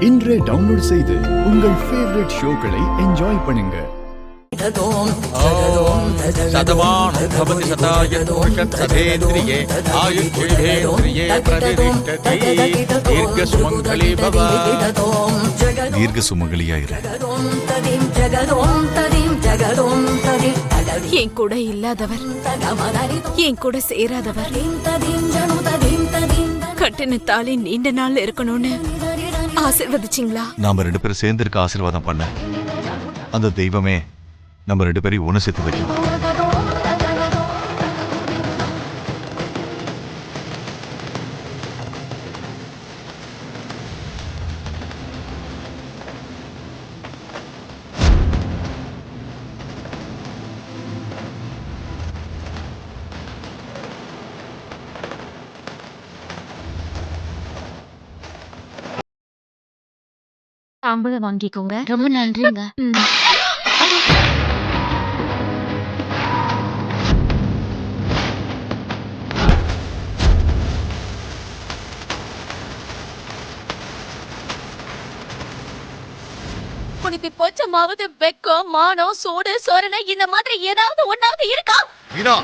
இன்றே டவுன்லோட் செய்து உங்கள் ஃபேவரட் ஷோக்களை என்ஜாய் பண்ணுங்க. சதமானோ பவதி சதாய புருஷத்சதேந்திரியே ஆயுஷ்யேந்திரியே பிரதிஷ்டதி தீர்க்க சுமங்கலி பவ. தீர்க்க சுமங்கலியாயிரு. என் கூட இல்லாதவர், என் கூட சேராதவர் கட்டினத்தாலே நீண்ட நாள் இருக்கணும்னு ஆசீர்வதிச்சிங்களா? நாம 2 பேரும் சேர்ந்து இருக்க ஆசீர்வாதம் பண்ண அந்த தெய்வமே நம்ம 2 பேரையும் ஒன்று சேர்த்து வைக்கும். தாம்பூலம் வாங்கிக்கோங்க. ரொம்ப நன்றிங்க. உனக்கு கொஞ்சமாவது வெக்கம், மானம், சூடு, சொரணை இந்த மாதிரி ஏதாவது ஒன்னாவது இருக்கா? வீணா